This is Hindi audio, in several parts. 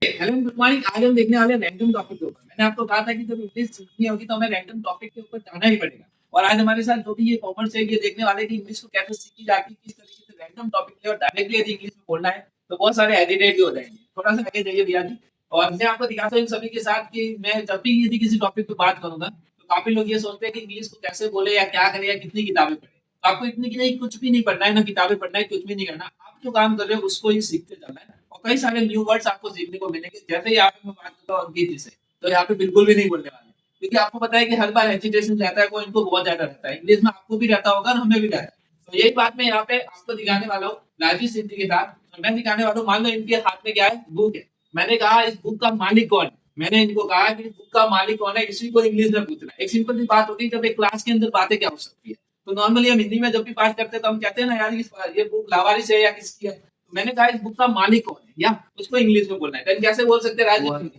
Hello good morning. आज हम देखने वाले हैं रैंडम टॉपिक के ऊपर। मैंने आपको कहा था कि जब इंग्लिश सीखनी होगी तो हमें रैंडम टॉपिक के ऊपर जाना ही पड़ेगा। और आज हमारे साथ जो भी ये कॉमर्स है, ये देखने वाले हैं कि इंग्लिश को कैसे सीखी जाती है, किस तरीके से रैंडम टॉपिक ले और डायरेक्टली यदि इंग्लिश में बोलना है तो बहुत सारे हेजिटेट भी हो जाएंगे। थोड़ा सा आगे जाइए भैया जी। और मैं आपको दिखाता हूँ इन सभी के साथ कि मैं जब भी यदि किसी टॉपिक पे बात करूंगा तो काफी लोग ये सोचते हैं कि इंग्लिश को कैसे बोले या क्या करे या कितनी किताबें पढ़े। तो आपको इतनी की नहीं, कुछ भी नहीं पढ़ना है, ना किताबें पढ़ना है, कुछ भी नहीं करना। आप जो काम कर रहे हो उसको ही सीखते जाना है और कई सारे न्यू वर्ड्स आपको सीखने को मिलेंगे। जैसे यहाँ पे मैं बात करता हूँ अंकित जी से, तो यहाँ पे बिल्कुल भी नहीं बोलने वाले, क्योंकि आपको पता है कि हर बार हेजिटेशन रहता है, वो इनको बहुत ज्यादा रहता है। इंग्लिश में आपको भी रहता होगा और हमें भी रहता है। तो यही बात मैं यहाँ पे आपको दिखाने वाला हूँ राजीव सिंह के साथ। और मैं दिखाने वाला हूँ, मान लो इनके हाथ में क्या है, बुक है। मैंने कहा इस बुक का मालिक कौन है। मैंने इनको कहा कि इस बुक का मालिक कौन है, इसी को इंग्लिश में पूछना है। एक सिंपल सी बात होती है, जब एक क्लास के अंदर बातें क्या हो सकती है। तो नॉर्मली हम हिंदी में जब भी बात करते हैं तो हम कहते हैं ना, यार ये बुक लावारिस है या किसकी है। तो मैंने कहा इस बुक का मालिक कौन है, या उसको इंग्लिश में बोलना है। देन कैसे बोल सकते हैं राजीव?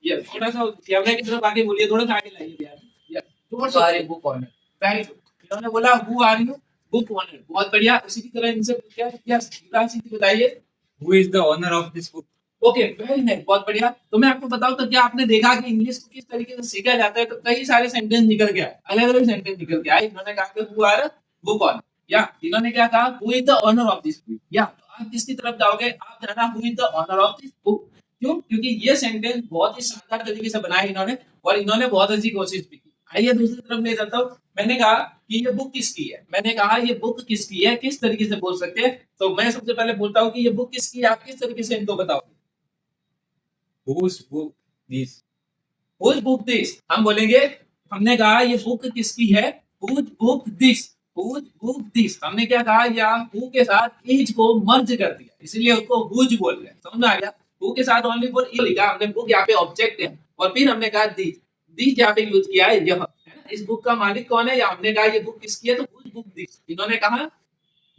ये थोड़ा सा कैमरे की तरफ आगे बोलिए, थोड़ा सा आगे लाइए यार। या जोर से बुक ऑनर। Very good. इन्होंने बोला who are you, book owner. बहुत बढ़िया। उसी की तरह इनसे क्या क्या बताइए, who is the owner of this book. Okay, very nice, बहुत बढ़िया। तो मैं आपको बताऊं तो क्या आपने देखा कि इंग्लिश को किस तरीके से सीखा जाता है। तो कई सारे सेंटेंस निकल के आए, अलग अलग सेंटेंस निकल के आए। इन्होंने कहा कि हु आर बुक ऑनर, या इन्होंने क्या कहा, who is the owner of this book. या तो आप किसकी तरफ जाओगे, आप जाना who is the owner of this book. क्यों? क्योंकि ये सेंटेंस बहुत ही शानदार तरीके से बनाया इन्होंने, और इन्होंने बहुत अच्छी कोशिश भी की। आइए दूसरी तरफ ले जाता हूँ। मैंने कहा कि ये बुक किसकी है। मैंने कहा ये बुक किसकी है, किस तरीके से बोल सकते हैं। तो मैं सबसे पहले बोलता हूँ कि ये बुक किसकी है, आप किस तरीके से इनको बताओगे। Whose book this? Whose book this? हम बोलेंगे, हमने कहा ये बुक किसकी है, whose book this? Whose book this? हमने क्या कहा, या who के साथ each को मर्ज कर दिया, इसलिए उसको whose बोल रहे हैं। समझ में आ गया? who के साथ only for e लिखा हमने, बुक यहाँ पे ऑब्जेक्ट है, और फिर हमने कहा this। this यहाँ पे यूज किया है यह, है ना। इस बुक का मालिक कौन है, या हमने कहा ये बुक किसकी है, तो whose book this। इन्होंने कहा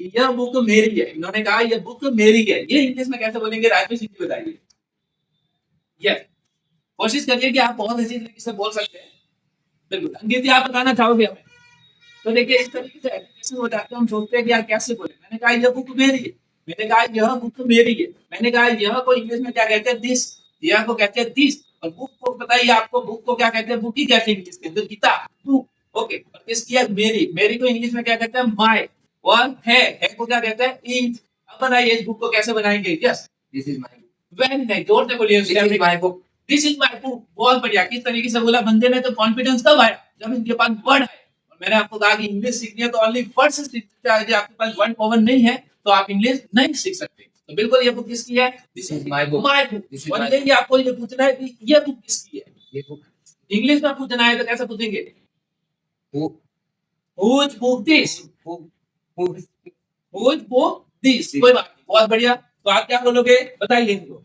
यह बुक मेरी है। इन्होंने कहा यह बुक मेरी है। ये इंग्लिश में कैसे बोलेंगे, राजवीर सिंह जी बताइए। यस, कोशिश करिए कि आप बहुत अच्छी तरीके से बोल सकते हैं। बिल्कुल अंकित जी, आप बताना चाहोगे हमें। तो देखिए इस तरीके से एजुकेशन हो जाता है, हम सोचते हैं कि यार कैसे बोले। मैंने कहा यह बुक मेरी है। मैंने कहा यह बुक मेरी है। मैंने कहा यह को इंग्लिश में क्या कहते हैं, दिस। यह को कहते हैं दिस। और बुक को बताइए आपको, बुक को क्या कहते हैं, बुक ही कहते हैं इंग्लिश के अंदर, किताब, बुक। ओके, और किसकी है, मेरी। मेरी को इंग्लिश में क्या कहते हैं, माय। और है को क्या कहते हैं, इज। अब बताइए इस बुक को कैसे बनाएंगे। Yes, this is my book. Very nice, जोर से बोलिए। This is my book. This is my book. बहुत बढ़िया। किस तरीके से बोला बंदे ने, तो कॉन्फिडेंस कब आया, जब इनके पास वर्ड आए। मैंने आपको कहा कि इंग्लिश सीखनी है तो ओनली वर्ड से सीखते हैं। यदि आपके पास वर्ड पॉवर नहीं है तो आप इंग्लिश नहीं सीख सकते। तो बिल्कुल ये बुक किसकी है, this is my book. My book. और ये आपको ये पूछना है कि ये बुक किसकी है। ये बुक इंग्लिश में पूछना है तो कैसे पूछेंगे, whose book this? Whose book this? कोई बात नहीं, बहुत बढ़िया। तो आप क्या बोलोगे, बताइए इनको।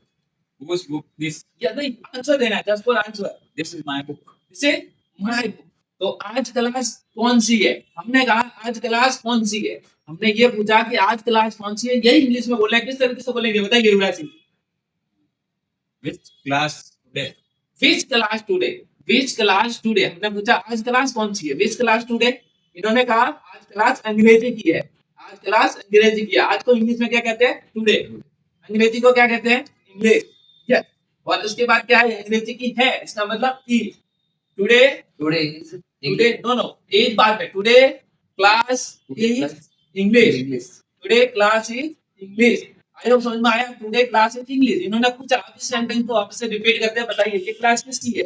Whose book this? या नहीं, आंसर देना है, just for answer. This is my book. This is my book. तो आज क्लास कौन सी है, हमने कहा आज क्लास कौन सी है। हमने ये पूछा कि आज क्लास कौन सी है, यही इंग्लिश में बोला है। किस तरीके से बोलेंगे बताइए Yuvraj Singh. Which class today? Which class today? Which class today? हमने पूछा आज क्लास कौन सी है, which class today? इन्होंने कहा आज क्लास अंग्रेजी की है। आज क्लास अंग्रेजी की है। आज को इंग्लिश में क्या कहते हैं, टुडे। अंग्रेजी को क्या कहते हैं, इंग्लिश। यस। और उसके बाद क्या है, अंग्रेजी की है, इसका मतलब is. Today, today no no, is बाद में। Today class is English. Today class is English. I hope समझ में आया। Today class is English. इन्होंने पूछा, आप इस सेंटेंस को वापस से रिपीट करते हैं, बताइए ये क्लास किसकी है,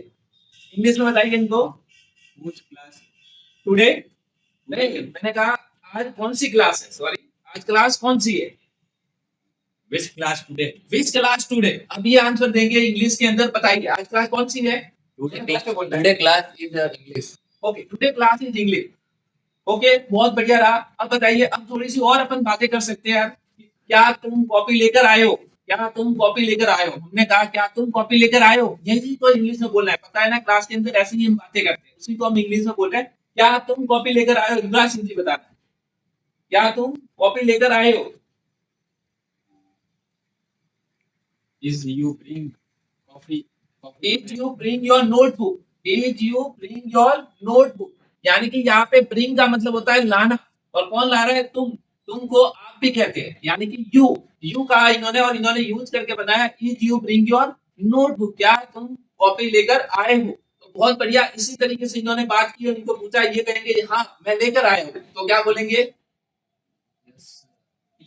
इंग्लिश में बताइए इनको। Which class today. नहीं, मैंने कहा आज कौन सी क्लास है, सॉरी, आज क्लास कौन सी है। Which class today. Which class today. अब ये आंसर देंगे इंग्लिश के अंदर, बताइए आज क्लास कौन सी है। Today class is English. Okay, today class is English. Okay, बहुत बढ़िया रहा। अब बताइए, अब थोड़ी सी और अपन बातें कर सकते हैं यार। क्या तुम कॉपी लेकर आए हो, क्या तुम कॉपी लेकर आए हो। हमने कहा क्या तुम कॉपी लेकर आए हो, यही तो इंग्लिश में बोलना है। पता है ना, क्लास के अंदर ऐसे ही हम बातें करते हैं, उसी को हम इंग्लिश में बोल रहे हैं। क्या तुम कॉपी लेकर आए हो, युवराज सिंह जी बताना, क्या तुम कॉपी लेकर आए हो। Is you bring coffee? Is you bring your notebook? Is you bring your notebook? यानी कि यहाँ पे bring का मतलब होता है लाना, और कौन ला रहा है, तुम। तुमको आप भी कहते हैं, यानी कि यू कहा इन्होंने और इन्होंने यूज करके बताया is you bring your notebook, क्या तुम कॉपी लेकर आए हो। तो बहुत बढ़िया, इसी तरीके से इन्होंने बात की और इनको पूछा, ये कहेंगे हाँ मैं लेकर आया हूँ, तो क्या बोलेंगे?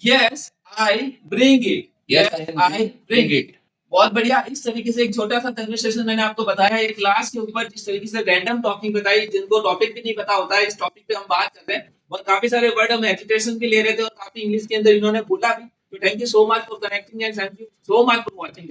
Yes I bring it, yes I bring it. बहुत बढ़िया, इस तरीके से एक छोटा सा कन्वर्सेशन मैंने आपको बताया एक क्लास के ऊपर, जिस तरीके से रैंडम टॉकिंग बताई, जिनको टॉपिक भी नहीं पता होता है, इस टॉपिक पे हम बात कर रहे हैं और काफी सारे वर्ड हम एजुकेशन के ले रहे थे और काफी इंग्लिश के अंदर इन्होंने बोला भी। तो thank you so much for connecting and thank you so much for watching.